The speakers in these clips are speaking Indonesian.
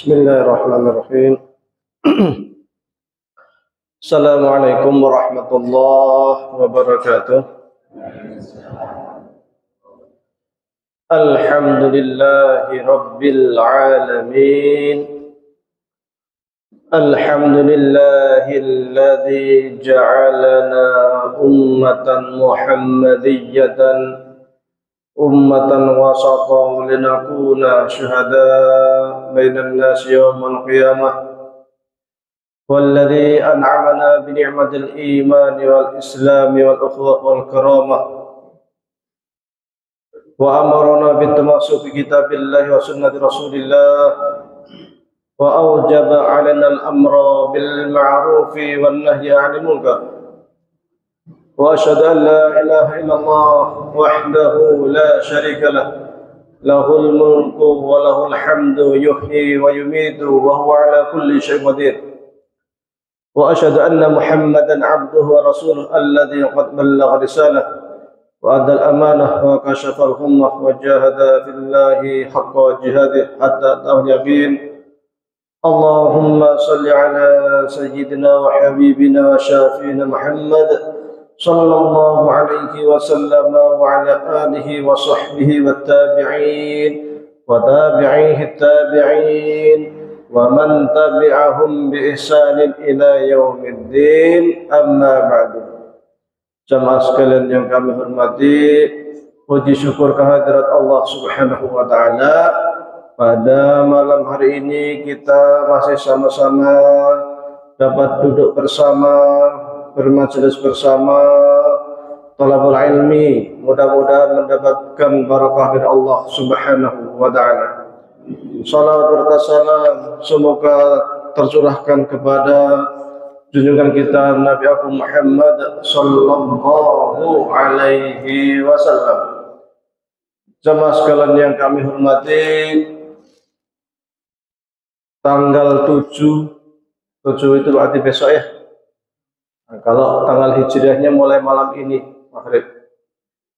Bismillahirrahmanirrahim. Assalamualaikum warahmatullahi wabarakatuh. Alhamdulillahi rabbil alamin. Alhamdulillahilladzi ja'alana ummatan muhammadiyatan ummatan wasata linakuna syuhada bainan nasi yawmal qiyamah walladzi an'amana bi ni'matil iman wal islam wal ukhuwah wal karamah wa amarna bit tamassuk bi kitabillahi wa sunnati rasulillah wa awjaba 'alaina al-amra bil ma'rufi wan nahyi 'anil munkar. وأشهد أن لا إله إلا الله وحده لا شريك له له الملك وله الحمد يحيي ويميت وهو على كل شيء قدير وأشهد أن محمدا عبده ورسوله الذي قد بلغ رسالة وأدى الأمانة وكشف الغمة وجاهد في الله حق جهاده حتى أتاه اليقين. اللهم صل على سيدنا وحبيبنا وشافينا محمد صلى الله عليه وسلم وعلى آله وصحبه والتابعين وتابعيه التابعين ومن تبعهم بإحسان إلى يوم الدين. أما بعد. Jamaah sekalian yang kami hormati, puji syukur kehadirat Allah Subhanahu wa taala. Pada malam hari ini kita masih sama-sama dapat duduk bersama, bermajelis bersama talabul ilmi, mudah-mudahan mendapatkan barakah dari Allah Subhanahu wa taala. Salawat serta salam semoga tercurahkan kepada junjungan kita Nabi Agung Muhammad sallallahu alaihi wasallam. Jamaah sekalian yang kami hormati, tanggal 7 itu berarti besok ya. Nah, kalau tanggal hijriahnya mulai malam ini maghrib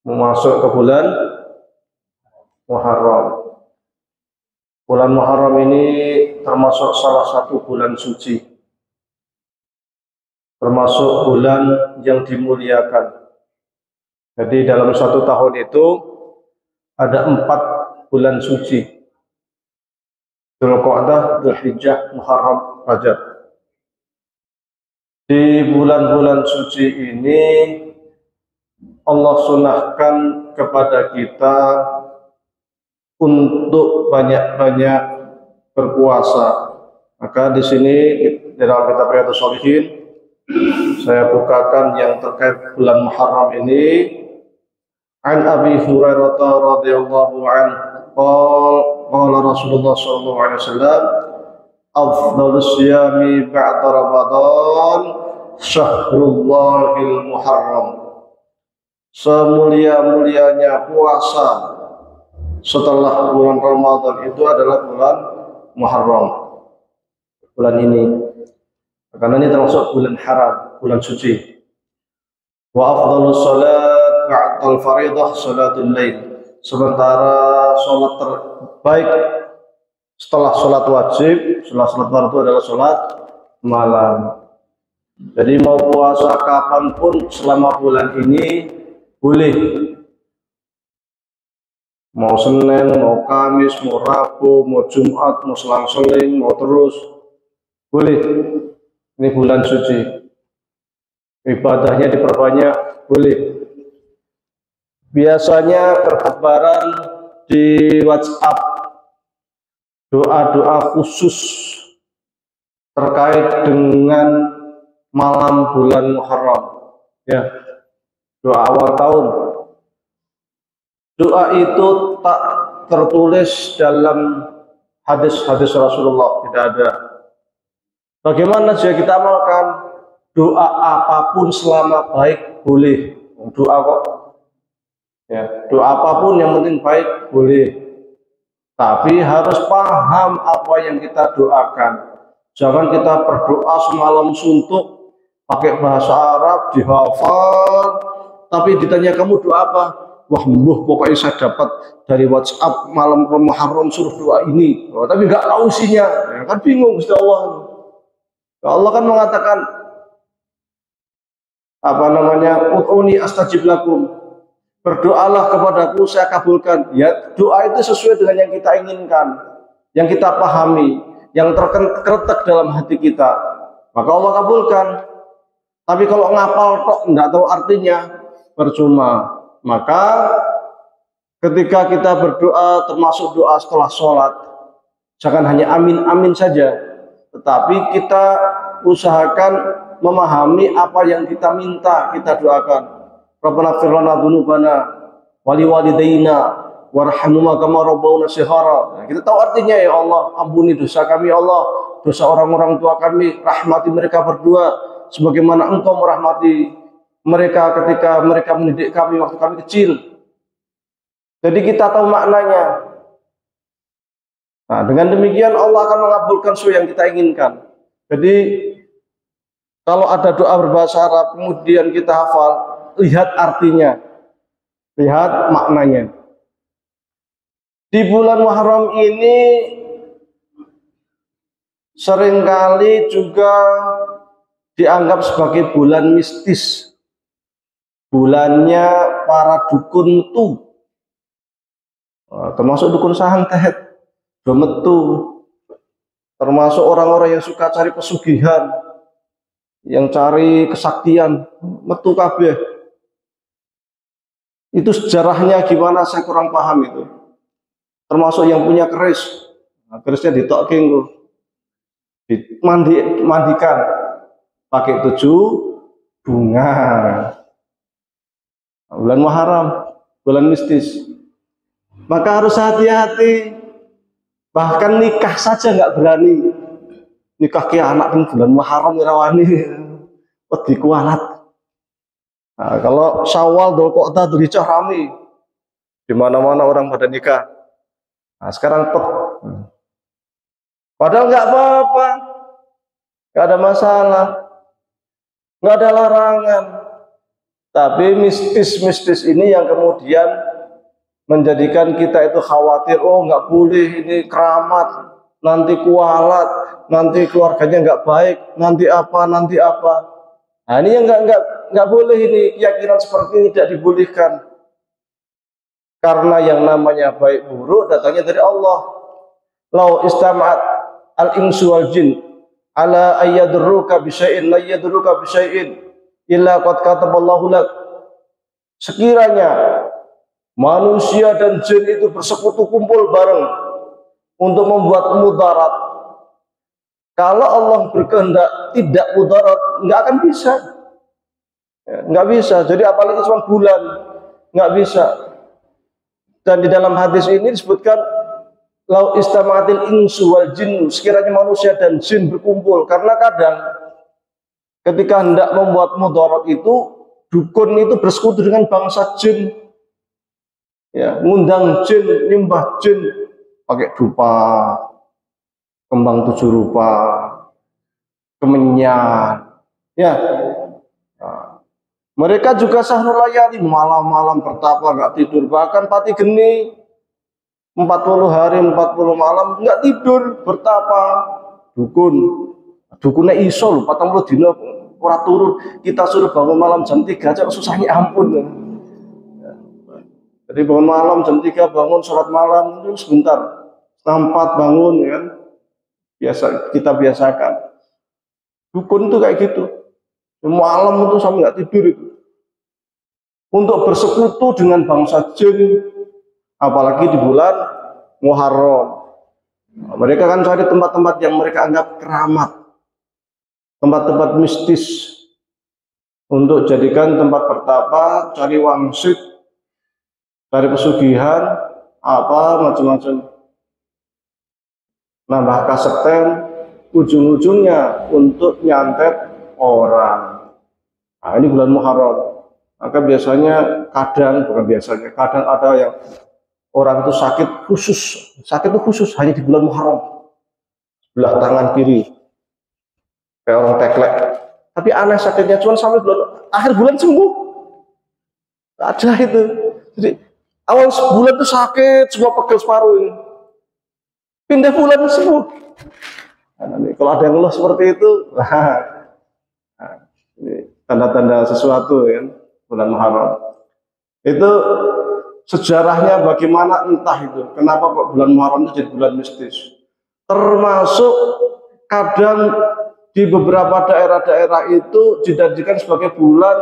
masuk ke bulan Muharram. Bulan Muharram ini termasuk salah satu bulan suci, termasuk bulan yang dimuliakan. Jadi dalam satu tahun itu ada 4 bulan suci: Dzulqa'dah, Dzulhijjah, Muharram, Rajab. Di bulan-bulan suci ini Allah sunahkan kepada kita untuk banyak-banyak berpuasa. Maka di sini dalam kitab Riyadhus Shalihin saya bukakan yang terkait bulan Muharram ini. An Abi Hurairah radhiyallahu anhu qala Rasulullah sallallahu alaihi wasallam afdhalus siyami ba'da Ramadan Syahrullahil Muharram. Semulia-mulianya puasa setelah bulan Ramadan itu adalah bulan Muharram, bulan ini, karena ini termasuk bulan haram, bulan suci. Wa afdhalus salat ba'dal faridah salatul lail. Sementara salat terbaik setelah sholat wajib, setelah sholat fardu adalah sholat malam. Jadi mau puasa kapanpun selama bulan ini boleh. Mau Senin, mau Kamis, mau Rabu, mau Jumat, mau selang-seling, mau terus boleh. Ini bulan suci, ibadahnya diperbanyak, boleh. Biasanya bertebaran di WhatsApp doa-doa khusus terkait dengan malam bulan Muharram, ya, doa awal tahun. Doa itu tak tertulis dalam hadis-hadis Rasulullah, tidak ada. Bagaimana jika kita amalkan? Doa apapun selama baik boleh. Doa kok, ya, doa apapun yang penting baik boleh. Tapi harus paham apa yang kita doakan. Jangan kita berdoa semalam suntuk, pakai bahasa Arab, dihafal, tapi ditanya kamu doa apa? wah mbuh pokoknya saya dapat dari WhatsApp malam Muharram suruh doa ini, tapi nggak tahu isinya, ya, kan bingung Gusti Allah. Allah kan mengatakan apa namanya, ud'uni astajib lakum, berdoalah kepadaku saya kabulkan. Ya, doa itu sesuai dengan yang kita inginkan, yang kita pahami, yang terkeretek dalam hati kita, maka Allah kabulkan. Tapi kalau ngapal tok enggak tahu artinya, percuma. Maka ketika kita berdoa, termasuk doa setelah sholat, jangan hanya amin amin saja, tetapi kita usahakan memahami apa yang kita minta, kita doakan. Rabbana ighfir lana dzunubana wa liwalidayna warhamhuma kama rabbawna shighara. Nah, kita tahu artinya, ya Allah, ampuni dosa kami, ya Allah, dosa orang-orang tua kami, rahmati mereka berdua sebagaimana Engkau merahmati mereka ketika mereka mendidik kami waktu kami kecil. Jadi kita tahu maknanya. Nah, dengan demikian Allah akan mengabulkan sesuai yang kita inginkan. Jadi kalau ada doa berbahasa Arab kemudian kita hafal, lihat artinya, lihat maknanya. Di bulan Muharram ini seringkali juga dianggap sebagai bulan mistis, bulannya para dukun metu, termasuk dukun sahang tehet, metu, termasuk orang-orang yang suka cari pesugihan, yang cari kesaktian, metu kabeh. Itu sejarahnya gimana saya kurang paham itu. Termasuk yang punya keris, nah, kerisnya ditoking, dimandikan pakai 7 bunga. Bulan Muharram, bulan mistis, maka harus hati-hati. Bahkan nikah saja nggak berani, nikah ke anak di bulan Muharram rawani, wedi kualat. Nah, kalau Syawal, Dzulqa'dah, Dzulhijjah rame, di mana-mana orang pada nikah. Nah, sekarang padahal nggak apa-apa, nggak ada masalah, nggak ada larangan. Tapi mistis-mistis ini yang kemudian menjadikan kita itu khawatir, oh nggak boleh, ini keramat, nanti kualat, nanti keluarganya nggak baik, nanti apa. Nah, ini yang nggak boleh, ini keyakinan seperti ini tidak dibolehkan. Karena yang namanya baik buruk datangnya dari Allah. Lau istama'at al-insu wal jin ala ayyadurruka bisyai'in la yadurruka bisyai'in illa qad kataballahu lak. Sekiranya manusia dan jin itu bersekutu kumpul bareng untuk membuat mudarat, kalau Allah berkehendak tidak mudarat, nggak akan bisa, nggak bisa. Jadi apalagi cuma bulan, nggak bisa. Dan di dalam hadis ini disebutkan lau istama'atil insu wal jinnu, sekiranya manusia dan jin berkumpul. Karena kadang ketika hendak membuat mudarat itu, dukun itu bersekutu dengan bangsa jin, ya, ngundang jin, nyembah jin pakai dupa, kembang 7 rupa, kemenyan, ya. Mereka juga sahrul layali, malam-malam bertapa nggak tidur, bahkan pati geni 40 hari 40 malam nggak tidur bertapa. Dukunnya iso lho 40 dina ora turun, kita suruh bangun malam jam 3 aja susahnya ampun. Jadi bangun malam jam 3 bangun sholat malam itu sebentar, setengah 4 bangun, ya kan, biasa kita biasakan. Dukun itu kayak gitu, malam itu sampai nggak tidur itu untuk bersekutu dengan bangsa jin, apalagi di bulan Muharram. Mereka kan cari tempat-tempat yang mereka anggap keramat, tempat-tempat mistis, untuk jadikan tempat bertapa, cari wangsit, cari pesugihan, apa macam-macam, nambah kaseten, ujung-ujungnya untuk nyantet orang. Nah, ini bulan Muharram. Maka biasanya kadang ada yang orang itu sakit itu khusus hanya di bulan Muharram, sebelah tangan kiri kayak orang teklek, tapi aneh sakitnya cuma sampai akhir bulan sembuh. Ada itu. Jadi Awal sebulan itu sakit, semua pegel separuh ini. Pindah bulan sembuh. Nah, kalau ada yang ngeluh seperti itu, ini tanda-tanda sesuatu ya, bulan Muharram. Itu sejarahnya bagaimana entah itu. Kenapa kok bulan Muharram itu jadi bulan mistis? Termasuk kadang di beberapa daerah-daerah itu dijadikan sebagai bulan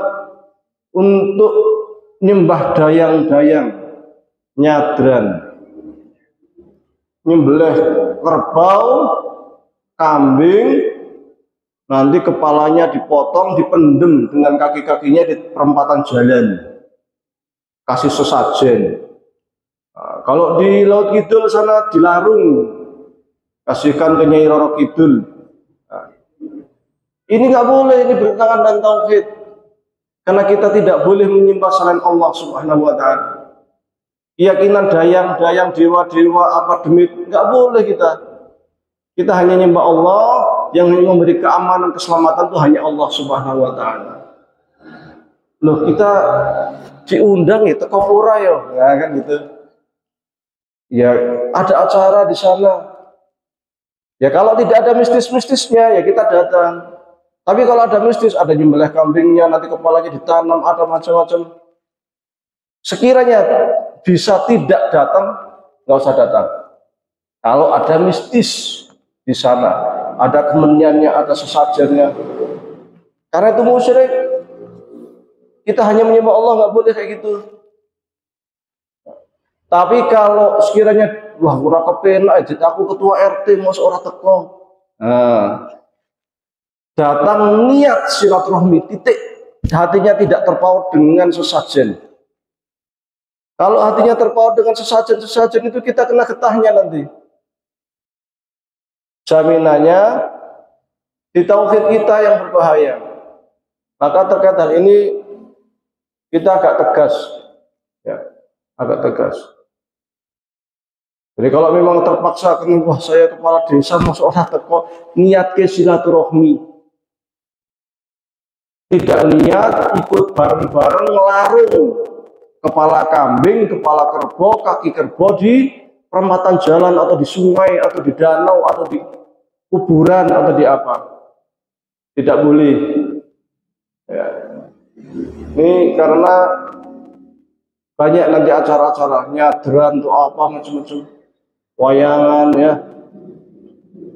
untuk nyembah dayang-dayang, nyadran, nyembelih kerbau, kambing, nanti kepalanya dipotong, dipendem dengan kaki-kakinya di perempatan jalan, kasih sesajen. Nah, kalau di Laut Kidul sana dilarung, kasihkan ke Nyai Roro Kidul. Nah, ini nggak boleh, ini bertentangan dengan tauhid, karena kita tidak boleh menyembah selain Allah Subhanahu wa Ta'ala. Keyakinan dayang-dayang, dewa-dewa, apa demit, nggak boleh kita. Kita hanya nyembah Allah, yang memberi keamanan, keselamatan itu hanya Allah Subhanahu wa Ta'ala. Loh, kita diundang ya, teko pura ya kan gitu. Ya, ada acara di sana. Ya kalau tidak ada mistis-mistisnya, ya kita datang. Tapi kalau ada mistis, ada nyembelih kambingnya, nanti kepalanya ditanam, ada macam-macam. Sekiranya bisa tidak datang, nggak usah datang. Kalau ada mistis di sana, ada kemenyannya, ada sesajennya. Karena itu musyrik. Kita hanya menyembah Allah, nggak boleh kayak gitu. Tapi kalau sekiranya, wah kurang kepenak, jadi aku ketua RT, mau seorang teko. Nah, datang niat silaturahmi, titik. Hatinya tidak terpaut dengan sesajen. Kalau hatinya terpaut dengan sesajen itu kita kena getahnya nanti. Jaminannya di tauhid kita yang berbahaya. Maka terkait hal ini kita agak tegas, ya, agak tegas. Jadi kalau memang terpaksa, wah saya kepala desa masuk orang teko, niat ke silaturahmi. Tidak niat ikut bareng-bareng melarung kepala kambing, kepala kerbau, kaki kerbau di perempatan jalan atau di sungai atau di danau atau di kuburan atau di apa. Tidak boleh. Ya. Ini karena banyak nanti acara-acara nyadran tuh apa macam-macam, wayangan ya,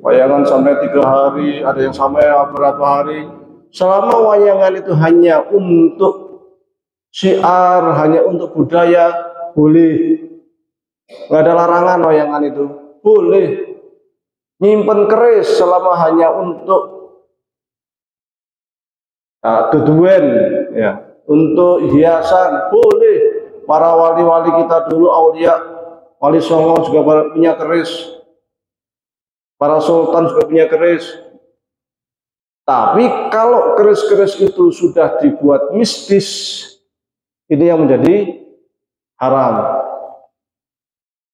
wayangan sampai 3 hari, ada yang sampai berapa hari. Selama wayangan itu hanya untuk syiar, hanya untuk budaya, boleh. Nggak ada larangan wayangan itu, boleh. Nyimpen keris selama hanya untuk tujuan, ya, untuk hiasan, boleh. Para wali-wali kita dulu, aulia, wali songo juga punya keris, para sultan juga punya keris. Tapi kalau keris-keris itu sudah dibuat mistis, ini yang menjadi haram.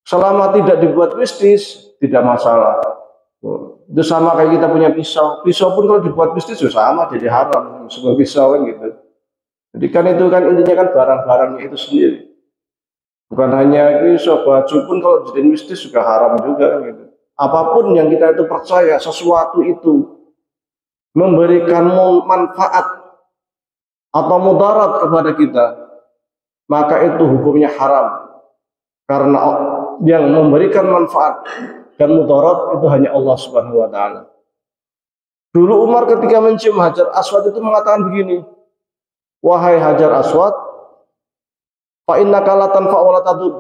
Selama tidak dibuat mistis, tidak masalah. Itu sama kayak kita punya pisau. Pisau pun kalau dibuat mistis itu sama, jadi haram. Sebuah pisau kan gitu. Jadi kan itu kan intinya kan barang-barangnya itu sendiri. Bukan hanya pisau, baju pun kalau jadi mistis juga haram juga kan gitu. Apapun yang kita itu percaya, sesuatu itu memberikan manfaat atau mudarat kepada kita, maka itu hukumnya haram. Karena yang memberikan manfaat dan mudarat itu hanya Allah Subhanahu wa Ta'ala. Dulu Umar ketika mencium Hajar Aswad itu mengatakan begini, wahai Hajar Aswad, fa innaka la tanfa wa la tadur.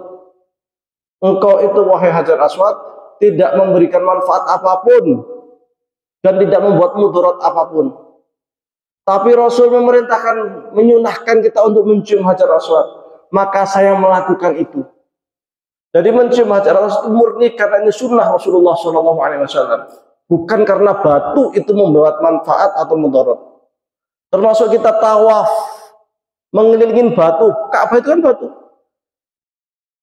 Engkau itu wahai Hajar Aswad tidak memberikan manfaat apapun dan tidak membuat mudarat apapun. Tapi Rasul memerintahkan, menyunahkan kita untuk mencium Hajar Aswad, maka saya melakukan itu. Jadi mencium Hajar Aswad itu murni karena ini sunnah Rasulullah SAW, bukan karena batu itu membawa manfaat atau mudarat. Termasuk kita tawaf mengelilingi batu, Ka'bah itu kan batu.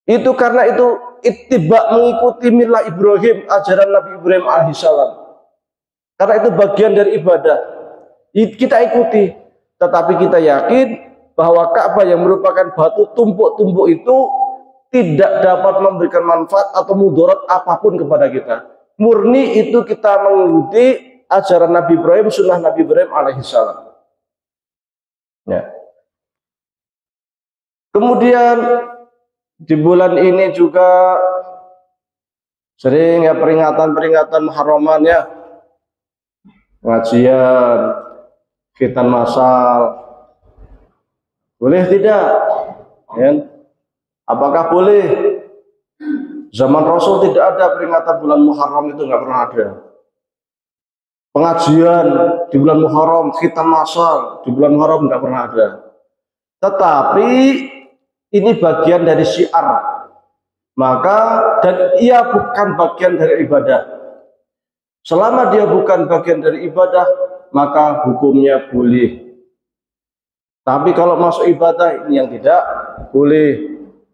Itu karena itu ittiba, mengikuti milah Ibrahim, ajaran Nabi Ibrahim alaihissalam. Karena itu bagian dari ibadah. Kita ikuti, tetapi kita yakin bahwa Ka'bah yang merupakan batu tumpuk-tumpuk itu tidak dapat memberikan manfaat atau mudarat apapun kepada kita. Murni itu kita mengikuti ajaran Nabi Ibrahim, sunnah Nabi Ibrahim alaihissalam. Ya. Kemudian di bulan ini juga sering ya peringatan Muharraman ya, pengajian, khitan masal. Boleh tidak? Ya. Apakah boleh? Zaman Rasul tidak ada peringatan bulan Muharram, itu nggak pernah ada. Pengajian di bulan Muharram, khitan masal di bulan Muharram nggak pernah ada. Tetapi ini bagian dari syiar, maka dan ia bukan bagian dari ibadah. Selama dia bukan bagian dari ibadah, maka hukumnya boleh. Tapi kalau masuk ibadah, ini yang tidak boleh.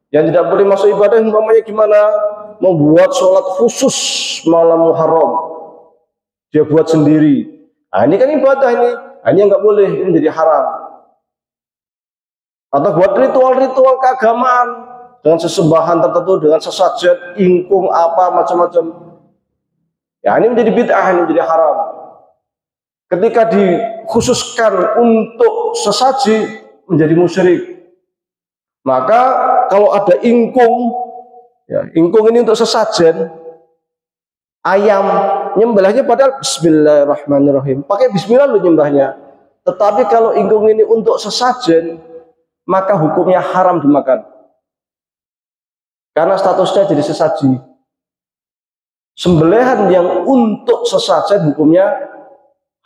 Yang tidak boleh masuk ibadah umpamanya gimana? Membuat sholat khusus malam Muharram, dia buat sendiri. Nah, ini kan ibadah ini. Nah, ini yang nggak boleh, ini jadi haram. Atau buat ritual-ritual keagamaan dengan sesembahan tertentu, dengan sesajen, ingkung apa macam-macam. Ya, ini menjadi bid'ah, ini menjadi haram. Ketika dikhususkan untuk sesaji, menjadi musyrik. Maka kalau ada ingkung, ya, ingkung ini untuk sesajen, ayam nyembelihnya padahal Bismillahirrahmanirrahim, pakai Bismillah lu nyembahnya. Tetapi kalau ingkung ini untuk sesajen, maka hukumnya haram dimakan, karena statusnya jadi sesaji. Sembelihan yang untuk sesajen hukumnya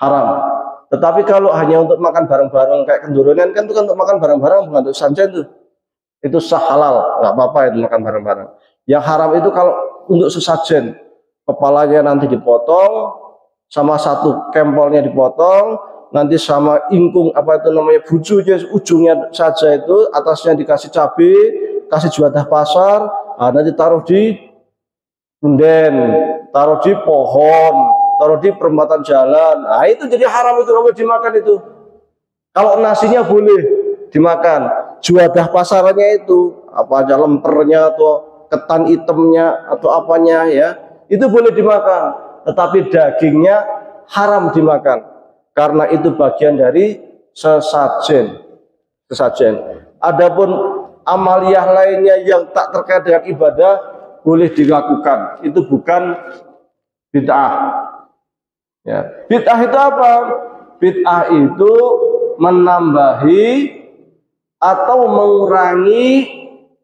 haram. Tetapi kalau hanya untuk makan bareng-bareng kayak kenduronan kan, itu kan untuk makan bareng-bareng, bukan untuk sajen tuh. Itu sah halal, nggak apa-apa itu makan bareng-bareng. Yang haram itu kalau untuk sesajen, kepalanya nanti dipotong, sama satu kempolnya dipotong, nanti sama ingkung apa itu namanya bujunya, ujungnya saja itu, atasnya dikasih cabai, kasih juadah pasar, nanti taruh di punden, taruh di pohon, taruh di perempatan jalan. Nah itu jadi haram, itu nggak boleh dimakan itu. Kalau nasinya boleh dimakan, juadah pasarannya itu apa aja, lempernya atau ketan hitamnya atau apanya ya, itu boleh dimakan. Tetapi dagingnya haram dimakan, karena itu bagian dari sesajen. Adapun amaliyah lainnya yang tak terkait dengan ibadah boleh dilakukan, itu bukan bid'ah. Ya. Bid'ah itu apa? Bid'ah itu menambahi atau mengurangi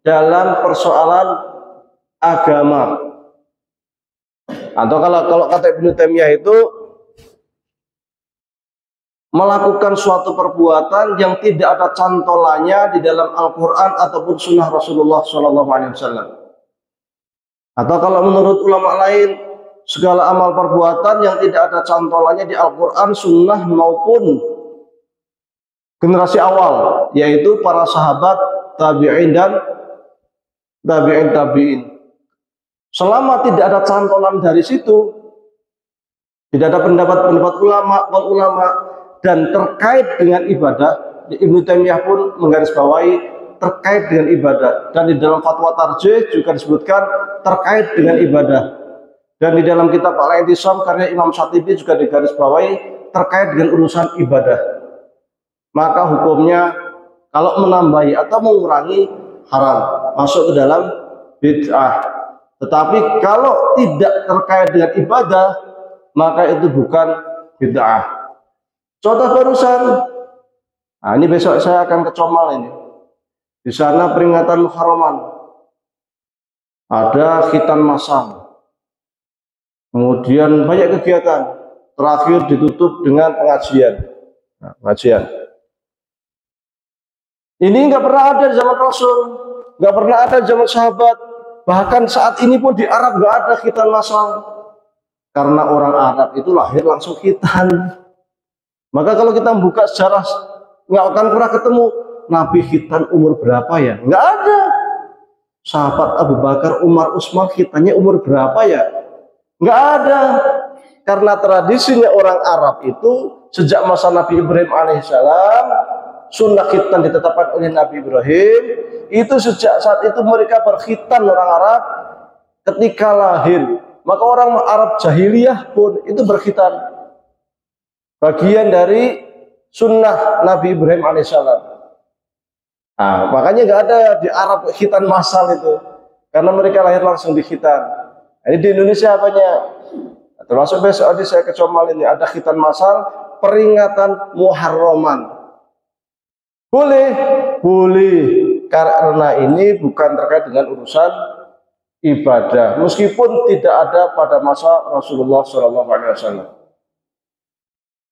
dalam persoalan agama. Atau kalau kata Ibnu Taimiyah itu melakukan suatu perbuatan yang tidak ada cantolannya di dalam Al-Quran ataupun Sunnah Rasulullah SAW. Atau kalau menurut ulama lain, segala amal perbuatan yang tidak ada cantolannya di Al-Quran, Sunnah maupun generasi awal, yaitu para sahabat, tabi'in dan tabi'in. Selama tidak ada cantolan dari situ, tidak ada pendapat ulama dan terkait dengan ibadah, Ibnu Taimiyah pun menggarisbawahi terkait dengan ibadah, dan di dalam fatwa tarjih juga disebutkan terkait dengan ibadah, dan di dalam kitab Al-I'tisam karya Imam Syatibi juga digarisbawahi terkait dengan urusan ibadah. Maka hukumnya kalau menambahi atau mengurangi haram, masuk ke dalam bid'ah. Tetapi kalau tidak terkait dengan ibadah, maka itu bukan bid'ah. Contoh barusan, nah ini besok saya akan ke Comal ini. Di sana peringatan Muharraman, ada khitan masal, kemudian banyak kegiatan. Terakhir ditutup dengan pengajian. Nah, pengajian. Ini nggak pernah ada di zaman Rasul, nggak pernah ada di zaman sahabat. Bahkan saat ini pun di Arab nggak ada khitan masal, karena orang Arab itu lahir langsung khitan. Maka kalau kita buka sejarah, nggak akan pernah ketemu Nabi khitan umur berapa ya? Nggak ada. Sahabat Abu Bakar, Umar, Utsman khitannya umur berapa ya? Nggak ada. Karena tradisinya orang Arab itu sejak masa Nabi Ibrahim alaihissalam, sunnah khitan ditetapkan oleh Nabi Ibrahim, itu sejak saat itu mereka berkhitan orang Arab ketika lahir. Maka orang Arab jahiliyah pun itu berkhitan. Bagian dari sunnah Nabi Ibrahim alaihissalam. Nah, makanya nggak ada di Arab khitan massal itu, karena mereka lahir langsung di khitan. Ini di Indonesia banyak. Termasuk besok tadi saya ke Comal ini ada khitan massal peringatan Muharraman. Boleh, boleh, karena ini bukan terkait dengan urusan ibadah, meskipun tidak ada pada masa Rasulullah SAW.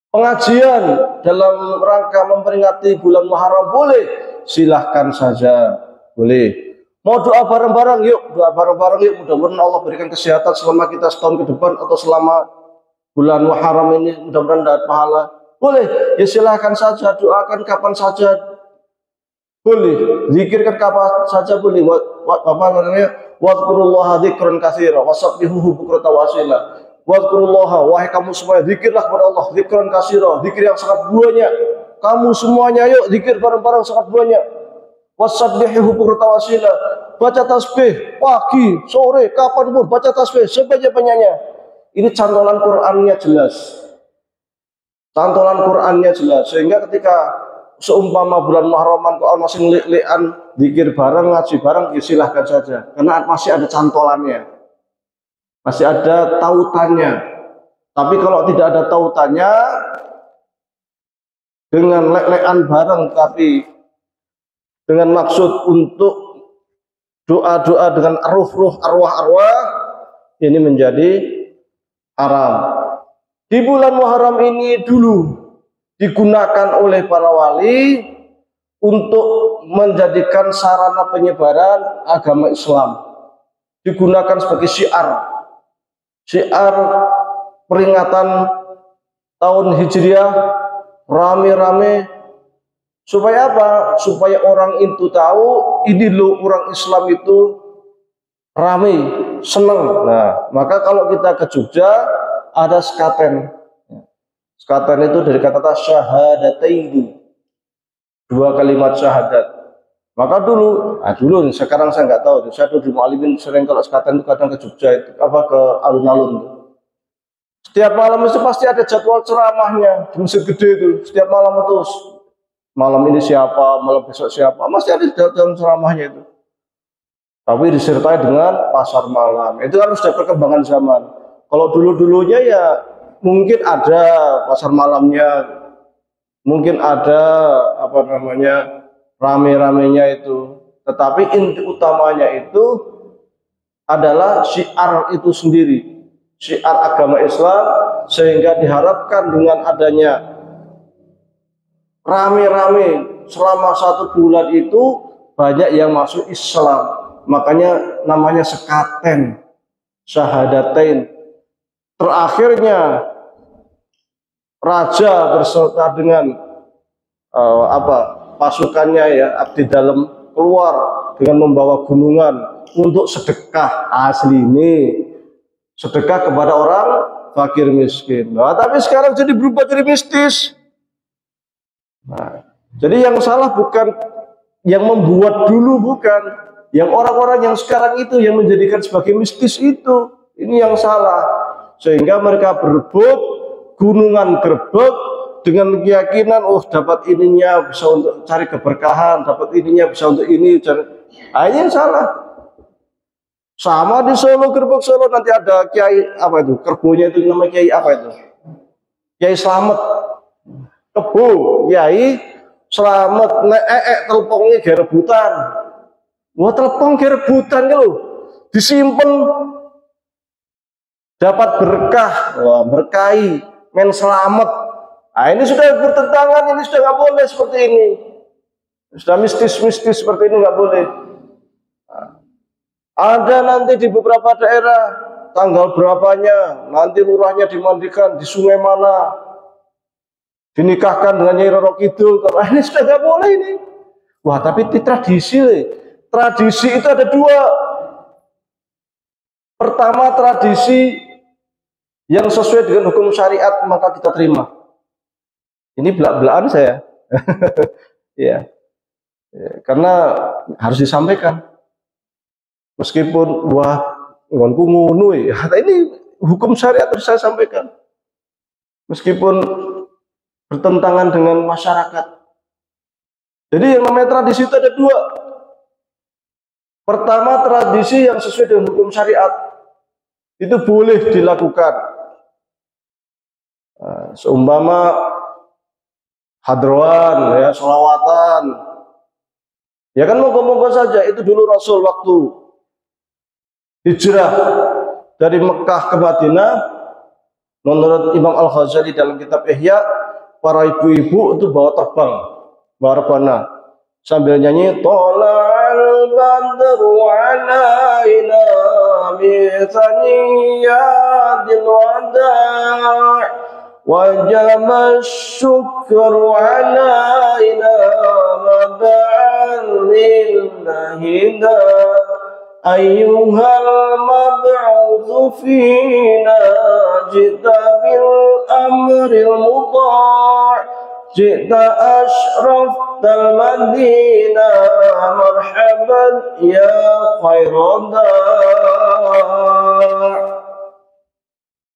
Pengajian dalam rangka memperingati bulan Muharram boleh, silahkan saja, boleh. Mau doa bareng-bareng yuk, doa bareng-bareng yuk, mudah-mudahan Allah berikan kesehatan selama kita setahun ke depan atau selama bulan Muharram ini, mudah-mudahan dapat pahala. Boleh, ya silahkan saja, doakan kapan saja boleh, zikirkan kapan saja boleh. Apa namanya? Wadhkurullaha dzikran katsira wasabbihuhu bukratan wa asila. Wadhkurullaha, wahai kamu semuanya, zikirlah kepada Allah dzikran katsira, zikir yang sangat banyak. Kamu semuanya yuk zikir bareng-bareng sangat banyak. Wasabbihuhu bukratan wa asila. Baca tasbih pagi, sore, kapanpun baca tasbih sebanyak-banyaknya. Ini cantolan Qur'annya jelas. Cantolan Qur'annya jelas, sehingga ketika seumpama bulan Muharraman kok masih ngelik-likan zikir bareng, ngaji bareng, ya silahkan saja, karena masih ada cantolannya, masih ada tautannya. Tapi kalau tidak ada tautannya, dengan lek-lekan bareng tapi dengan maksud untuk doa-doa dengan ruh-ruh, arwah-arwah, ini menjadi haram. Di bulan Muharram ini dulu digunakan oleh para wali untuk menjadikan sarana penyebaran agama Islam. Digunakan sebagai syiar peringatan tahun Hijriah, rame-rame. Supaya apa? Supaya orang itu tahu ini loh orang Islam itu rame, senang. Nah, maka kalau kita ke Jogja ada sekaten. Sekaten itu dari kata syahadataini, dua kalimat syahadat. Maka dulu, sekarang saya nggak tahu. Saya tuh di Mu'alimin sering kalau sekaten itu kadang ke Jogja itu, ke alun-alun. Setiap malam itu pasti ada jadwal ceramahnya di Masjid Gede itu. Setiap malam itu, malam ini siapa, malam besok siapa, masih ada jadwal ceramahnya itu. Tapi disertai dengan pasar malam. Itu kan sudah perkembangan zaman. Kalau dulu-dulunya ya mungkin ada pasar malamnya, mungkin ada apa namanya rame-ramenya itu, tetapi inti utamanya itu adalah syiar itu sendiri, syiar agama Islam, sehingga diharapkan dengan adanya rame-rame selama 1 bulan itu banyak yang masuk Islam, makanya namanya sekaten, syahadatain. Terakhirnya raja berserta dengan pasukannya ya abdi dalam keluar dengan membawa gunungan untuk sedekah, asli ini sedekah kepada orang fakir miskin. Nah, tapi sekarang jadi berubah jadi mistis. Nah, jadi yang salah bukan yang membuat dulu, bukan yang orang-orang yang sekarang itu yang menjadikan sebagai mistis itu, ini yang salah. Sehingga mereka berebut gunungan gerbek dengan keyakinan, oh dapat ininya bisa untuk cari keberkahan, dapat ininya bisa untuk ini. Ini salah. Sama di Solo, gerbek Solo nanti ada kiai apa itu, kerbonya itu namanya kiai apa itu, Kiai Slamet, kebo kiai Slamet, telepongnya ge rebutan. Wah telepon ge rebutan loh, disimpen dapat berkah, wah berkahi, men selamat. Nah, ini sudah bertentangan, ini sudah nggak boleh seperti ini. Sudah mistis-mistis seperti ini nggak boleh. Nah, ada nanti di beberapa daerah tanggal berapanya, nanti lurahnya dimandikan di sungai mana, dinikahkan dengan Nyai Roro Kidul. Nah, ini sudah nggak boleh ini. Wah tapi di tradisi, tradisi itu ada dua. Pertama tradisi yang sesuai dengan hukum syariat maka kita terima. Ini belak-belakan saya. Ya. Karena harus disampaikan. Meskipun wah ngonku ngono ya, ini hukum syariat harus saya sampaikan. Meskipun bertentangan dengan masyarakat. Jadi yang namanya tradisi itu ada dua. Pertama, tradisi yang sesuai dengan hukum syariat itu boleh dilakukan. Seumpama hadroan, ya, sholawatan, ya kan monggo-monggo saja. Itu dulu Rasul waktu hijrah dari Mekah ke Madinah, menurut Imam Al-Ghazali dalam kitab Ihya, para ibu-ibu itu bawa terbang, bawa rebana, sambil nyanyi Tola'al badru alaina mithaniyadil wada' وجب الشكر علينا مدعا لله أيها المبعوث فينا جئت بالأمر المطاع جئت أشرفت المدينة مرحبا يا خير داع.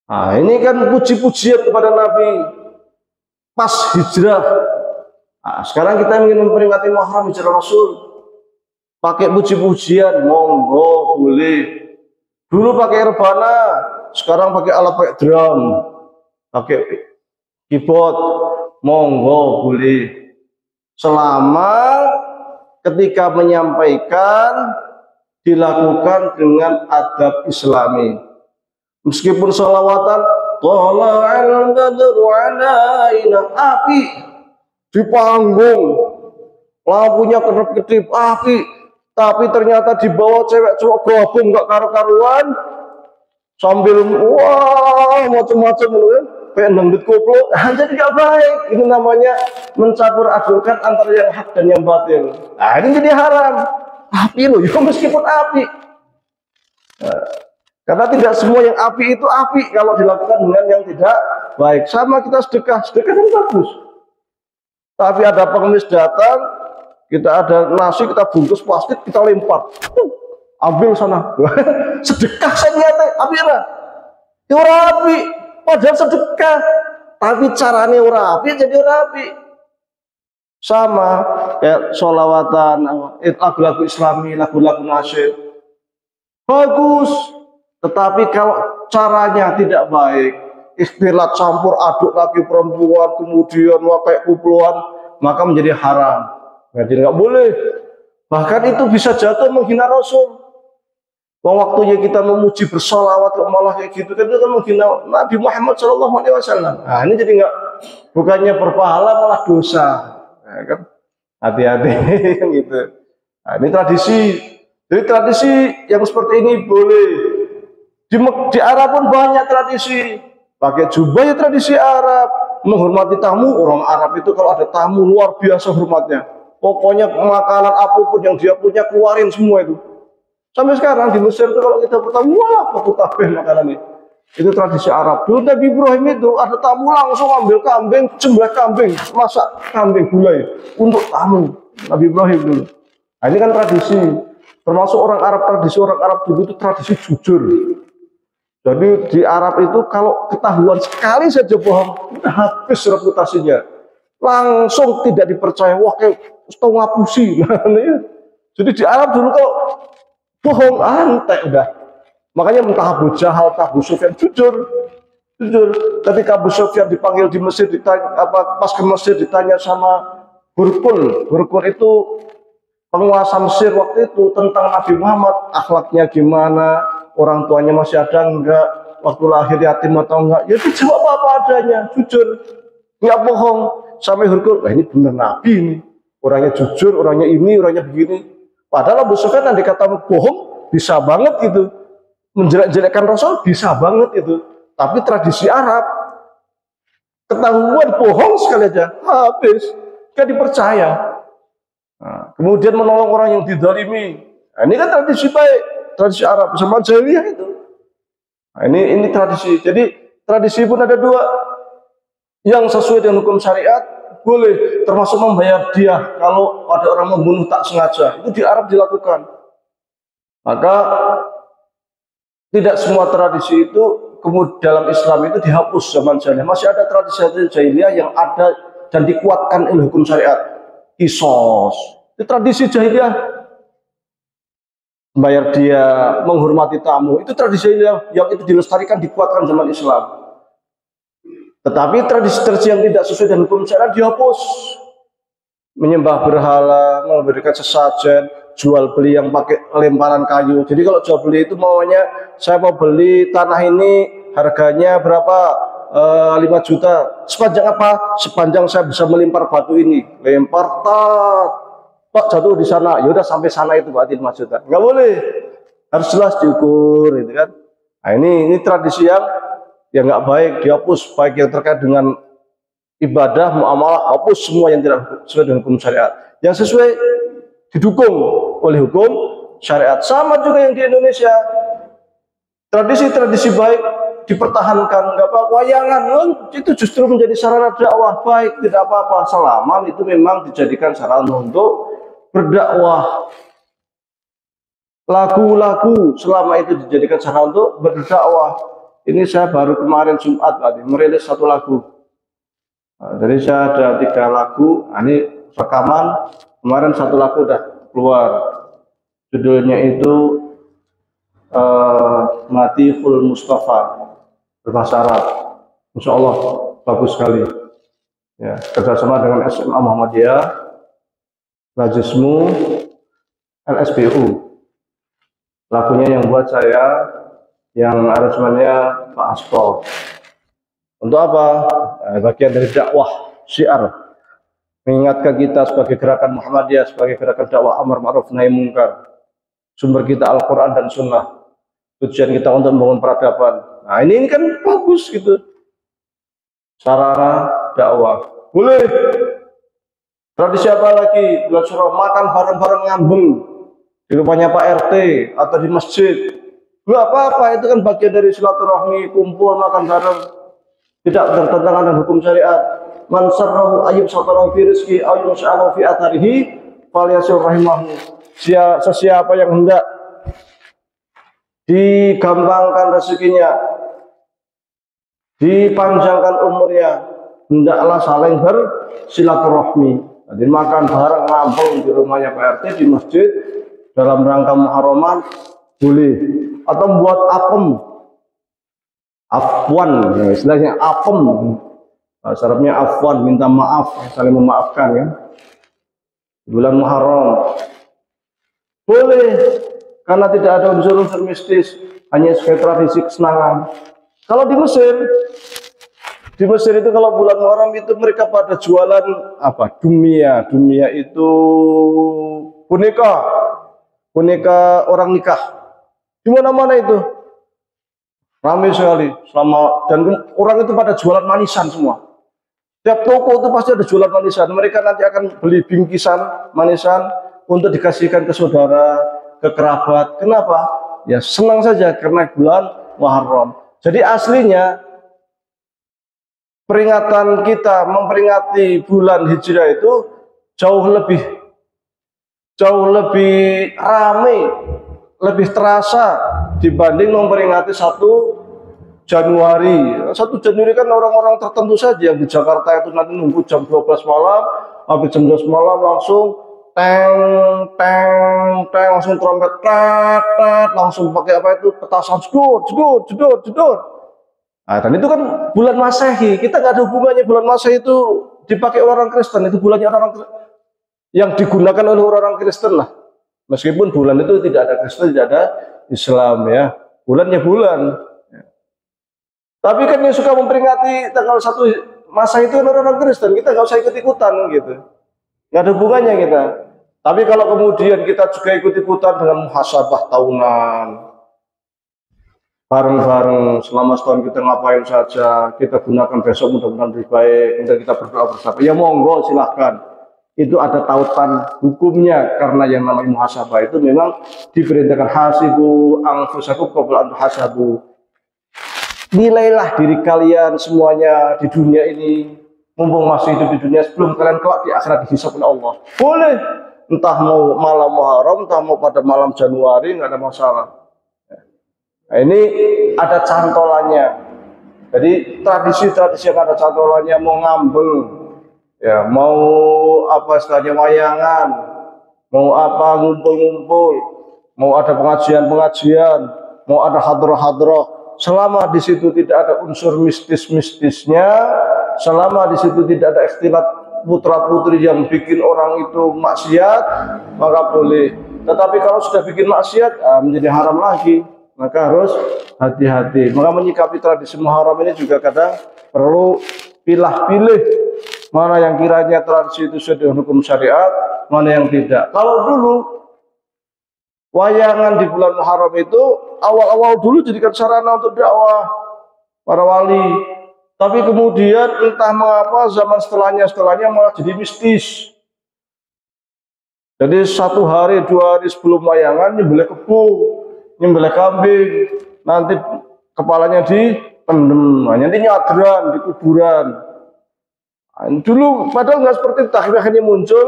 Nah, ini kan puji-pujian kepada Nabi pas hijrah. Nah, sekarang kita ingin memperingati Muharram hijrah Rasul, pakai puji-pujian, monggo boleh. Dulu pakai rebana, sekarang pakai alat, pakai drum, pakai keyboard, monggo boleh. Selama ketika menyampaikan dilakukan dengan adab Islami. Meskipun sholawatan Tola'al badru alaina, api di panggung, lampunya kedip-kedip, api, tapi ternyata di bawah cewek cowok gabung gak karu-karuan, sambil wah macam-macam kayak dangdut koplo, jadi gak baik. Ini namanya mencampur adukkan antara yang hak dan yang batil. Nah, ini jadi haram. Api loh, ya meskipun api. Nah, karena tidak semua yang api itu api kalau dilakukan dengan yang tidak baik. Sama kita sedekah, sedekah kan bagus. Tapi ada pengemis datang, kita ada nasi, kita bungkus plastik, kita lempar. Ambil sana. Sedekah saya niatnya, api lah. Ya orang api, padahal sedekah. Tapi caranya orang api, jadi orang api. Sama, kayak sholawatan, lagu-lagu Islami, lagu-lagu nasyid. Bagus. Tetapi kalau caranya tidak baik, istilah campur aduk laki perempuan, kemudian kayak kupluan, maka menjadi haram. Jadi nggak boleh. Bahkan itu bisa jatuh menghina Rasul. Waktunya kita memuji bersolawat malah kayak gitu, kan itu kan menghina Nabi Muhammad SAW. Nah ini jadi nggak, bukannya berpahala malah dosa. Nah, kan hati-hati kan gitu. Nah, ini tradisi. Jadi tradisi yang seperti ini boleh. Di Arab pun banyak tradisi. Pakai jubah ya tradisi Arab. Menghormati tamu, orang Arab itu kalau ada tamu luar biasa hormatnya. Pokoknya makanan apapun yang dia punya keluarin semua itu. Sampai sekarang di Mesir itu kalau kita bertamu, wah aku kabeh makanan ini. Itu tradisi Arab. Dulu Nabi Ibrahim itu ada tamu langsung ambil kambing, sembelih kambing, masak kambing gulai untuk tamu. Nabi Ibrahim dulu. Nah, ini kan tradisi. Termasuk orang Arab, tradisi orang Arab dulu itu tradisi jujur. Jadi di Arab itu kalau ketahuan sekali saja bohong, habis reputasinya. Langsung tidak dipercaya, wah kayak setengah pusi. Jadi di Arab dulu kalau bohong, antek udah. Makanya entah Abu Jahal, entah Abu Sufyan, jujur. Ketika Abu Sufyan dipanggil di Mesir, ditanya, pas ke Mesir ditanya sama Hurqul. Hurqul itu penguasa Mesir waktu itu tentang Nabi Muhammad, akhlaknya gimana, orang tuanya masih ada enggak, waktu lahir yatim atau enggak, ya dijawab apa adanya, jujur, nggak bohong. Sampai Hurqul, ini bener Nabi ini, orangnya jujur, orangnya ini, orangnya begini. Padahal Abu Sufyan nanti kata bohong, bisa banget itu, menjelek-jelekkan Rasul, bisa banget itu. Tapi tradisi Arab, ketahuan bohong sekali aja, habis, gak dipercaya. Nah, kemudian menolong orang yang didolimi, nah, ini kan tradisi baik, tradisi Arab sama jahiliyah itu. Nah, ini tradisi. Jadi tradisi pun ada dua, yang sesuai dengan hukum syariat, boleh, termasuk membayar diah kalau ada orang membunuh tak sengaja, itu di Arab dilakukan. Maka tidak semua tradisi itu kemudian dalam Islam itu dihapus zaman jahiliyah. Masih ada tradisi jahiliyah yang ada dan dikuatkan oleh hukum syariat. Qisas, itu tradisi jahiliyah. Bayar dia, menghormati tamu, itu tradisi yang itu dilestarikan, dikuatkan zaman Islam. Tetapi tradisi-tradisi yang tidak sesuai dengan hukum syariat dihapus. Menyembah berhala, memberikan sesajen, jual beli yang pakai lemparan kayu. Jadi kalau jual beli itu maunya saya mau beli tanah ini harganya berapa? 5 juta. Sepanjang apa? Sepanjang saya bisa melempar batu ini. Lempar tok jatuh di sana. Ya udah sampai sana itu berarti 5 juta. Enggak boleh. Harus jelas diukur gitu kan. Nah, ini tradisi yang nggak baik, dihapus, baik yang terkait dengan ibadah, muamalah, hapus semua yang tidak sesuai dengan hukum syariat. Yang sesuai didukung oleh hukum syariat. Sama juga yang di Indonesia, tradisi-tradisi baik dipertahankan, nggak apa, wayangan itu justru menjadi sarana dakwah, baik, tidak apa-apa selama itu memang dijadikan sarana untuk berdakwah. Lagu-lagu selama itu dijadikan sarana untuk berdakwah. Ini saya baru kemarin Jumat tadi merilis satu lagu. Nah, jadi saya ada 3 lagu. Nah, ini rekaman. Kemarin satu lagu udah keluar. Judulnya itu Matihul Mustafa berbahasa Arab. Insya Allah bagus sekali. Ya, kerjasama dengan SMA Muhammadiyah, Lajismu, LSBU. Lagunya yang buat saya, yang aransemennya Pak Asto. Untuk apa? Bagian dari dakwah syiar, mengingatkan kita sebagai gerakan Muhammadiyah, sebagai gerakan dakwah amar ma'ruf nahi munkar. Sumber kita Al-Quran dan Sunnah. Tujuan kita untuk membangun peradaban. Nah ini kan bagus gitu. Sarana dakwah. Boleh. Tradisi apa lagi? Bulan Syuro makan bareng-bareng ngambeng di rumahnya Pak RT atau di masjid. Nggak apa-apa, itu kan bagian dari silaturahmi, kumpul makan bareng, tidak bertentangan dengan hukum syariat. Man sarrahu ayyub satarahu fi rizqi aw yunsha'ahu fi atharihi falyasil rahimahu. Sesiapa yang hendak digampangkan rezekinya, dipanjangkan umurnya, hendaklah saling bersilaturahmi. Jadi makan bareng ngambung di rumahnya Pak RT, di masjid dalam rangka Muharraman boleh. Atau membuat afwan, ya, istilahnya apem, syaratnya afwan, minta maaf, saling memaafkan ya. Bulan Muharram boleh, karena tidak ada unsur-unsur mistis, hanya sebagai tradisi kesenangan. Kalau di Mesir itu kalau bulan Muharram itu mereka pada jualan apa? Dumia itu boneka orang nikah. Di mana-mana itu ramai sekali dan orang itu pada jualan manisan semua. Tiap toko itu pasti ada jualan manisan. Mereka nanti akan beli bingkisan manisan untuk dikasihkan ke saudara, ke kerabat. Kenapa? Ya senang saja karena bulan Muharram. Jadi aslinya peringatan kita memperingati bulan Hijriah itu jauh lebih ramai, lebih terasa dibanding memperingati 1 Januari. 1 Januari kan orang-orang tertentu saja yang di Jakarta itu nanti nunggu jam 12 malam, habis jam 12 malam langsung teng langsung trompet langsung pakai apa itu petasan jedor. Nah, dan itu kan bulan Masehi. Kita nggak ada hubungannya bulan Masehi itu dipakai orang Kristen, itu bulannya orang yang digunakan oleh orang Kristen lah. Meskipun bulan itu tidak ada Kristen, tidak ada Islam ya. Bulannya bulan. Ya. Tapi kan yang suka memperingati tanggal 1 masa itu orang Kristen, kita nggak usah ikut-ikutan gitu. Nggak ada hubungannya kita. Tapi kalau kemudian kita juga ikut-ikutan dengan muhasabah tahunan, bareng-bareng selama setahun kita ngapain saja, kita gunakan besok mudah-mudahan lebih baik, kemudian kita berdoa bersama. Ya monggo silahkan. Itu ada tautan hukumnya, karena yang namanya muhasabah itu memang diperintahkan hasibu anfusakum qabla an tuhasabu. Nilailah diri kalian semuanya di dunia ini, mumpung masih hidup di dunia sebelum kalian kelak di akhirat dihisab oleh Allah. Boleh, entah mau malam Muharram, entah mau pada malam Januari, nggak ada masalah. Nah, ini ada cantolannya. Jadi tradisi-tradisi yang ada cantolannya, mau ngambel, ya mau apa istilahnya wayangan, mau apa ngumpul-ngumpul, mau ada pengajian-pengajian, mau ada hadroh-hadroh, selama di situ tidak ada unsur mistis-mistisnya, selama di situ tidak ada ikhtilat putra-putri yang bikin orang itu maksiat, maka boleh. Tetapi kalau sudah bikin maksiat, menjadi haram lagi. Maka harus hati-hati. Maka menyikapi tradisi Muharram ini juga kadang perlu pilih-pilih mana yang kiranya tradisi itu sesuai dengan hukum syariat, mana yang tidak. Kalau dulu wayangan di bulan Muharram itu awal-awal dulu jadikan sarana untuk dakwah para wali. Tapi kemudian entah mengapa zaman setelahnya malah jadi mistis. Jadi 1 hari 2 hari sebelum wayangan nyembelih kebo, nyembelih kambing, nanti kepalanya dipendem, nanti nyadran di kuburan. Dulu padahal nggak seperti itu, akhirnya muncul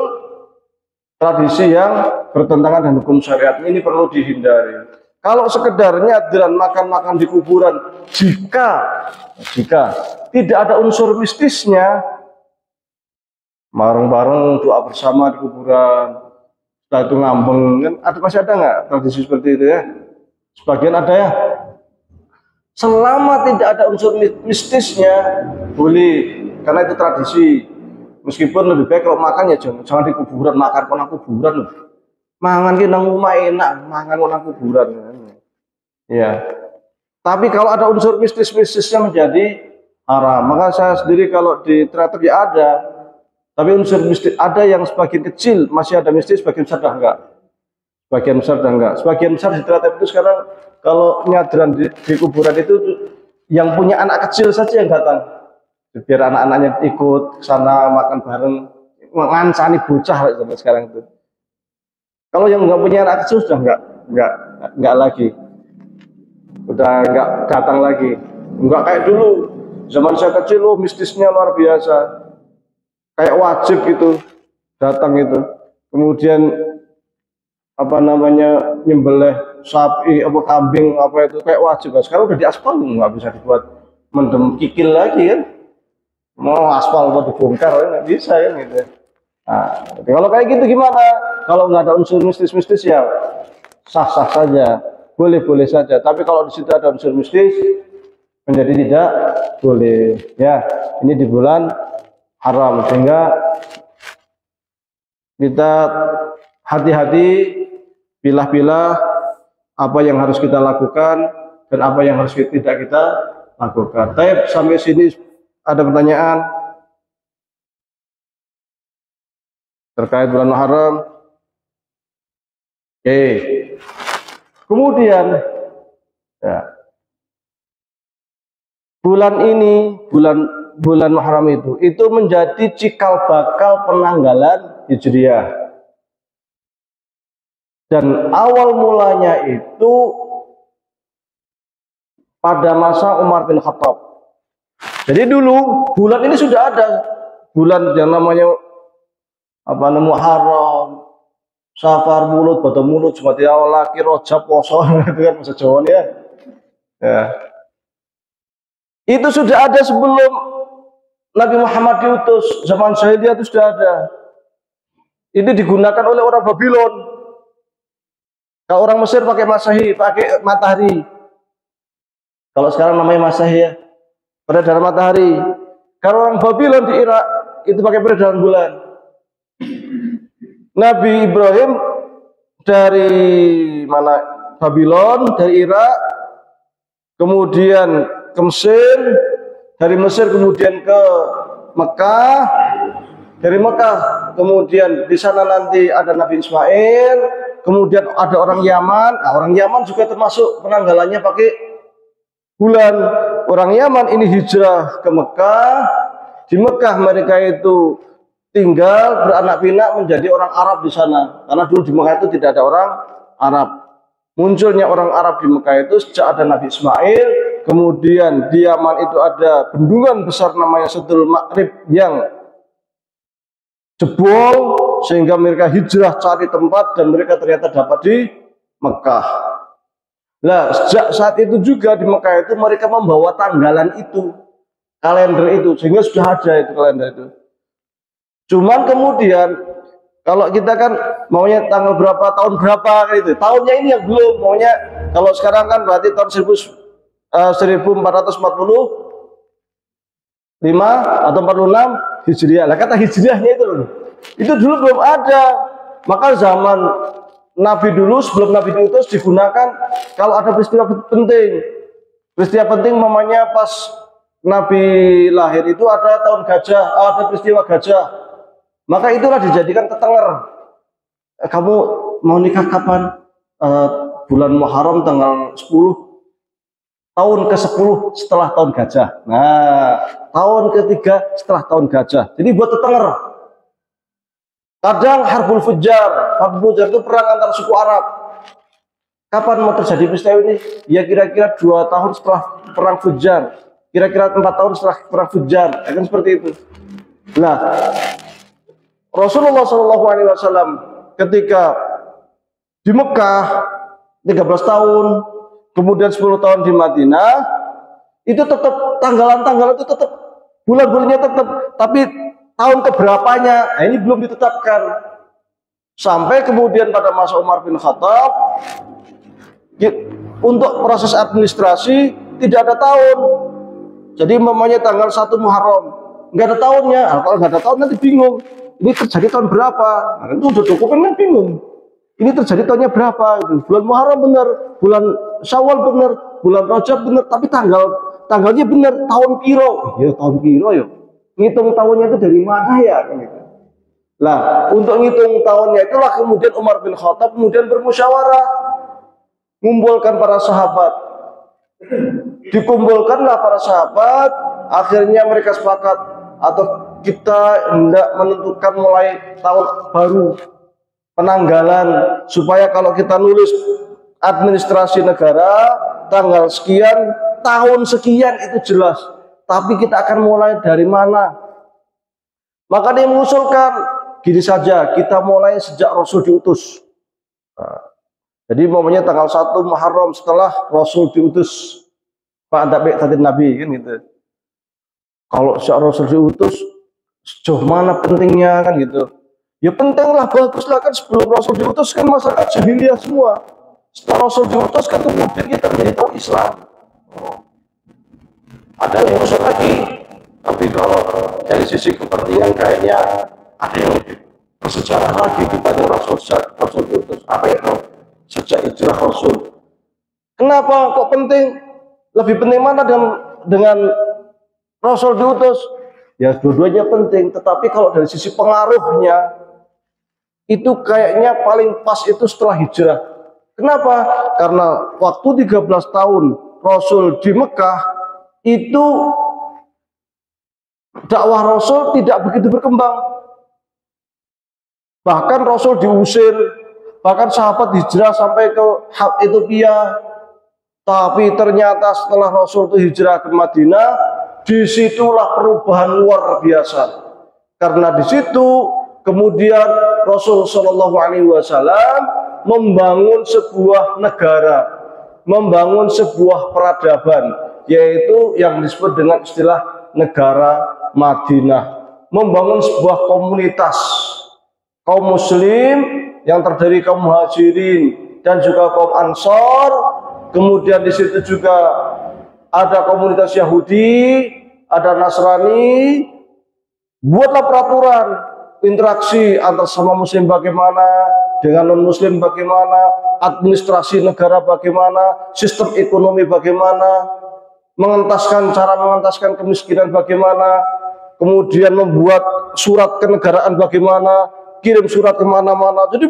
tradisi yang bertentangan dengan hukum syariat. Ini perlu dihindari. Kalau sekedar nyadran makan-makan di kuburan, jika tidak ada unsur mistisnya, bareng-bareng doa bersama di kuburan, setelah itu ngambeng, kan masih ada nggak tradisi seperti itu ya? Sebagian ada ya. Selama tidak ada unsur mistisnya, boleh, karena itu tradisi. Meskipun lebih baik kalau makan ya jangan di kuburan, makan kena kuburan. Mangan ki nang omah enak, mangan kena kuburan. Ya. Tapi kalau ada unsur mistisnya menjadi haram. Maka saya sendiri kalau di teratur ya ada. Tapi unsur mistis ada yang sebagian kecil masih ada mistis, sebagian besar dah enggak. Sebagian besar dah enggak. Sebagian besar di teratur itu sekarang kalau nyadran di kuburan itu yang punya anak kecil saja yang datang. Biar anak-anaknya ikut ke sana makan bareng, ngancani bocah sampai sekarang itu. Kalau yang nggak punya anak kecil sudah nggak lagi, udah nggak datang lagi, nggak kayak dulu. Zaman saya kecil, mistisnya luar biasa, kayak wajib gitu datang itu. Kemudian apa namanya nyembelih sapi, apa kambing, apa itu kayak wajib. Sekarang udah diaspal, nggak bisa dibuat mendem kikil lagi kan. Mau aspal buat dibongkar nggak bisa kan gitu. Nah, kalau kayak gitu gimana? Kalau nggak ada unsur mistis ya sah-sah saja, boleh-boleh saja. Tapi kalau di situ ada unsur mistis, menjadi tidak boleh. Ya, ini di bulan haram, sehingga kita hati-hati, pilah-pilah apa yang harus kita lakukan dan apa yang harus tidak kita lakukan. Tapi sampai sini ada pertanyaan terkait bulan Muharram? Oke. Kemudian ya, bulan ini, bulan Muharram itu menjadi cikal bakal penanggalan Hijriah. Dan awal mulanya itu pada masa Umar bin Khattab. Jadi dulu bulan ini sudah ada bulan yang namanya apa namanya Muharram, Safar, Mulut, Batu Mulut, Jumati awal laki, Rojab, Poso, itu kan masa Jawa ya. Ya. Itu sudah ada sebelum Nabi Muhammad diutus, zaman jahiliyah itu sudah ada. Ini digunakan oleh orang Babylon. Kalau orang Mesir pakai Masehi, pakai matahari. Kalau sekarang namanya Masehi ya, peredaran matahari. Kalau orang Babylon di Irak itu pakai peredaran bulan. Nabi Ibrahim dari mana? Babylon, dari Irak, kemudian ke Mesir, dari Mesir kemudian ke Mekah, dari Mekah kemudian di sana nanti ada Nabi Ismail, kemudian ada orang Yaman. Nah, orang Yaman juga termasuk penanggalannya pakai bulan. Orang Yaman ini hijrah ke Mekah. Di Mekah mereka itu tinggal beranak pinak menjadi orang Arab di sana. Karena dulu di Mekah itu tidak ada orang Arab. Munculnya orang Arab di Mekah itu sejak ada Nabi Ismail, kemudian di Yaman itu ada bendungan besar namanya Saddul Ma'rib yang jebol sehingga mereka hijrah cari tempat dan mereka ternyata dapat di Mekah. Nah, sejak saat itu juga di Mekah itu mereka membawa tanggalan itu, kalender itu, sehingga sudah ada itu kalender itu. Cuman kemudian kalau kita kan maunya tanggal berapa, tahun berapa gitu. Tahunnya ini yang belum, maunya kalau sekarang kan berarti tahun 1445 atau 46 Hijriah. Lah kata Hijriahnya itu loh. Itu dulu belum ada. Maka zaman Nabi dulu sebelum Nabi diutus digunakan kalau ada peristiwa penting. Peristiwa penting mamanya pas Nabi lahir itu ada tahun gajah, ada peristiwa gajah. Maka itulah dijadikan ketenger. Kamu mau nikah kapan? Bulan Muharram tanggal 10, tahun ke-10 setelah tahun gajah. Nah, tahun ketiga setelah tahun gajah. Jadi buat ketenger. Kadang Harbul Fujjar. Harbul Fujjar itu perang antar suku Arab. Kapan mau terjadi peristiwa ini? Ya kira-kira 2 tahun setelah perang Fujjar. Kira-kira 4 tahun setelah perang Fujjar. Ya kan seperti itu. Nah, Rasulullah SAW ketika di Mekah 13 tahun, kemudian 10 tahun di Madinah, itu tetap tanggalan-tanggalan itu tetap, bulan-bulannya tetap, tapi tahun keberapanya, nah ini belum ditetapkan. Sampai kemudian pada masa Umar bin Khattab, untuk proses administrasi tidak ada tahun. Jadi mamanya tanggal 1 Muharram, nggak ada tahunnya. Nah, kalau nggak ada tahun nanti bingung. Ini terjadi tahun berapa? Nah, itu udah dokumen kan bingung. Ini terjadi tahunnya berapa? Itu bulan Muharram benar, bulan Syawal benar, bulan Rajab benar, tapi tanggalnya benar, tahun piro. Ya tahun piro ya. Ngitung tahunnya itu dari mana ya? Nah, untuk ngitung tahunnya itulah kemudian Umar bin Khattab kemudian bermusyawarah, mengumpulkan para sahabat. Dikumpulkanlah para sahabat, akhirnya mereka sepakat atau kita hendak menentukan mulai tahun baru, penanggalan, supaya kalau kita nulis administrasi negara tanggal sekian, tahun sekian itu jelas. Tapi kita akan mulai dari mana? Maka dia mengusulkan gini saja, kita mulai sejak Rasul diutus. Nah, jadi momennya tanggal 1 Muharram setelah Rasul diutus. Pak tadi Nabi kan gitu. Kalau sejak Rasul diutus, sejauh mana pentingnya kan gitu. Ya pentinglah, baguslah kan sebelum Rasul diutus kan masyarakat jahiliyah semua. Setelah Rasul diutus kan kemudian kita menjadi tahu Islam. Ada yang usul lagi, tapi kalau dari sisi kepentingan kayaknya ada yang lebih bersejarah lagi dibanding Rasul diutus. Apa itu? Sejak hijrah Rasul. Kenapa kok penting? Lebih penting mana dengan Rasul diutus? Ya dua-duanya penting, tetapi kalau dari sisi pengaruhnya itu kayaknya paling pas itu setelah hijrah. Kenapa? Karena waktu 13 tahun Rasul di Mekah itu dakwah Rasul tidak begitu berkembang. Bahkan Rasul diusir, bahkan sahabat hijrah sampai ke Ethiopia. Tapi ternyata setelah Rasul itu hijrah ke Madinah, disitulah perubahan luar biasa. Karena di situ kemudian Rasul Shallallahu Alaihi Wasallam membangun sebuah negara, membangun sebuah peradaban, yaitu yang disebut dengan istilah negara Madinah, membangun sebuah komunitas kaum Muslim yang terdiri kaum Muhajirin dan juga kaum Ansor. Kemudian di situ juga ada komunitas Yahudi, ada Nasrani. Buatlah peraturan interaksi antar sama Muslim bagaimana, dengan non Muslim bagaimana, administrasi negara bagaimana, sistem ekonomi bagaimana, cara mengentaskan kemiskinan bagaimana, kemudian membuat surat kenegaraan bagaimana, kirim surat kemana-mana. Jadi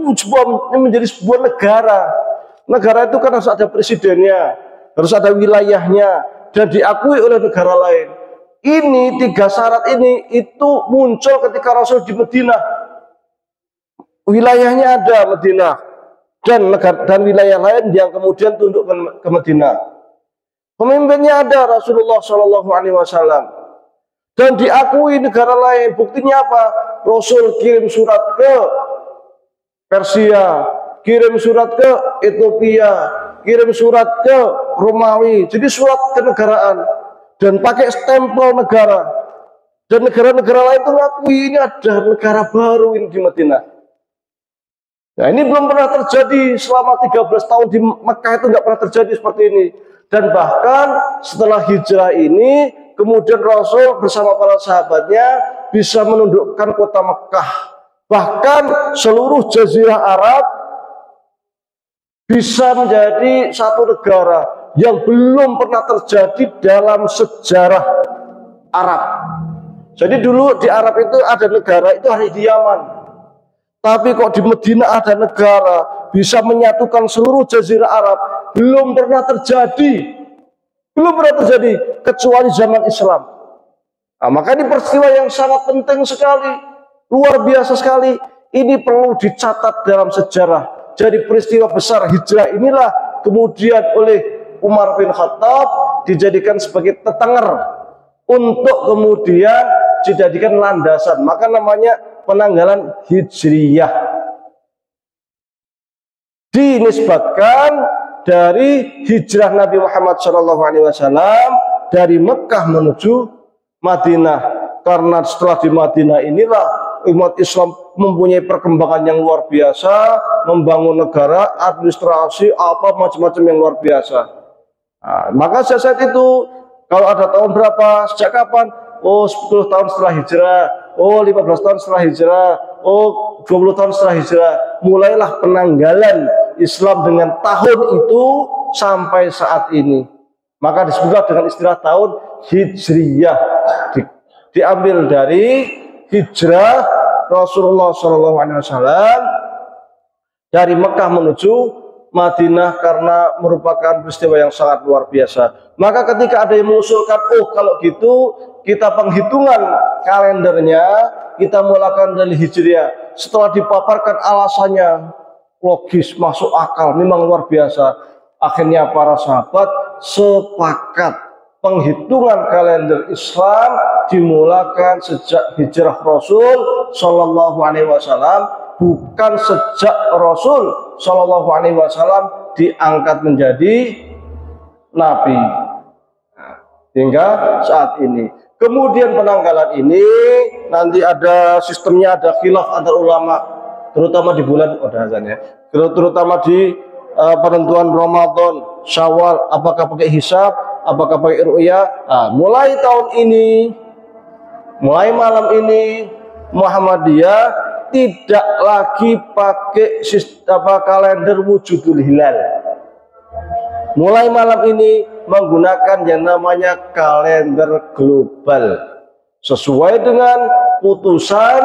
menjadi sebuah negara. Negara itu kan harus ada presidennya, harus ada wilayahnya, dan diakui oleh negara lain. Ini 3 syarat ini itu muncul ketika Rasul di Madinah. Wilayahnya ada Madinah dan wilayah lain yang kemudian tunduk ke Madinah. Pemimpinnya ada Rasulullah Shallallahu Alaihi Wasallam dan diakui negara lain. Buktinya apa? Rasul kirim surat ke Persia, kirim surat ke Ethiopia, kirim surat ke Romawi. Jadi surat kenegaraan dan pakai stempel negara. Dan negara-negara lain itu ngakui ini ada negara baru ini di Madinah. Nah, ini belum pernah terjadi selama 13 tahun di Mekah, itu nggak pernah terjadi seperti ini. Dan bahkan setelah hijrah ini, kemudian Rasul bersama para sahabatnya bisa menundukkan kota Mekah. Bahkan seluruh Jazirah Arab bisa menjadi satu negara yang belum pernah terjadi dalam sejarah Arab. Jadi dulu di Arab itu ada negara, itu ada di Yaman. Tapi kok di Madinah ada negara bisa menyatukan seluruh Jazirah Arab, belum pernah terjadi. Belum pernah terjadi kecuali zaman Islam. Nah, maka ini peristiwa yang sangat penting sekali, luar biasa sekali. Ini perlu dicatat dalam sejarah. Jadi peristiwa besar hijrah inilah kemudian oleh Umar bin Khattab dijadikan sebagai tetenger untuk kemudian dijadikan landasan. Maka namanya penanggalan Hijriyah. Dinisbatkan dari hijrah Nabi Muhammad SAW dari Mekah menuju Madinah. Karena setelah di Madinah inilah umat Islam mempunyai perkembangan yang luar biasa, membangun negara, administrasi, apa macam-macam yang luar biasa. Nah, maka saat itu kalau ada tahun berapa, sejak kapan? Oh, 10 tahun setelah hijrah. Oh, 15 tahun setelah hijrah. Oh, 20 tahun setelah hijrah. Mulailah penanggalan Islam dengan tahun itu sampai saat ini. Maka disebutlah dengan istilah tahun Hijriyah. Diambil dari hijrah Rasulullah SAW dari Mekah menuju Madinah karena merupakan peristiwa yang sangat luar biasa. Maka ketika ada yang mengusulkan, oh kalau gitu kita penghitungan kalendernya, kita mulakan dari Hijriah. Setelah dipaparkan alasannya, logis, masuk akal, memang luar biasa. Akhirnya para sahabat sepakat penghitungan kalender Islam dimulakan sejak hijrah Rasul Shallallahu Alaihi Wasallam, bukan sejak Rasul Shallallahu Alaihi Wasallam diangkat menjadi Nabi hingga saat ini. Kemudian penanggalan ini nanti ada sistemnya, ada khilaf antar ulama, terutama di bulan terutama di penentuan Ramadan, Syawal, apakah pakai hisab, apakah pakai ru'yah. Mulai tahun ini, mulai malam ini, Muhammadiyah tidak lagi pakai sistem kalender wujudul hilal. Mulai malam ini menggunakan yang namanya kalender global sesuai dengan putusan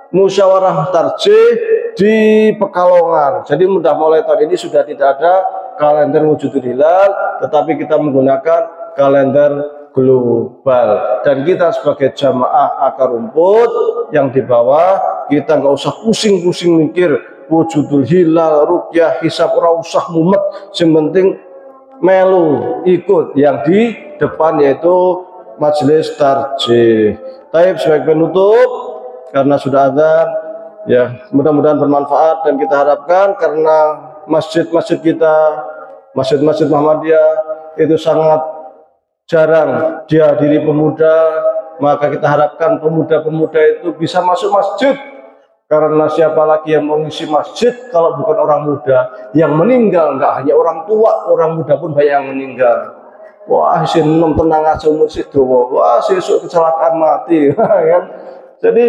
musyawarah tarjih di Pekalongan. Jadi mudah mulai tahun ini sudah tidak ada kalender wujudul hilal, tetapi kita menggunakan kalender global. Dan kita sebagai jamaah akar rumput yang di bawah, kita nggak usah pusing-pusing mikir wujudul hilal, ruqyah, hisab, ora usah mumet. Yang penting melu ikut yang di depan, yaitu majelis tarjih. Taib sebagai penutup karena sudah azan, ya mudah-mudahan bermanfaat, dan kita harapkan karena masjid-masjid kita, masjid-masjid Muhammadiyah itu sangat jarang dihadiri pemuda, maka kita harapkan pemuda-pemuda itu bisa masuk masjid. Karena siapa lagi yang mengisi masjid kalau bukan orang muda yang meninggal? Nggak hanya orang tua, orang muda pun banyak yang meninggal. Wah, nom tenang aja umur situ. Wah, sesuk kecelakaan mati. Kan? Jadi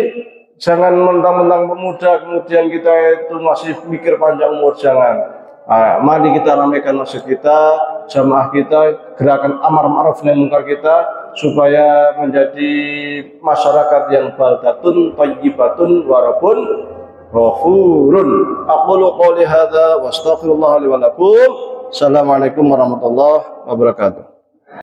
jangan mentang-mentang pemuda kemudian kita itu masih mikir panjang umur, jangan. Mari kita ramaikan masjid kita, jamaah kita, gerakan amar ma'ruf nahi munkar kita, supaya menjadi masyarakat yang baldatun thayyibatun wa rabbun ghafurun. Aqulu qouli hadza wa astaghfirullah li wa lakum. Assalamualaikum warahmatullahi wabarakatuh.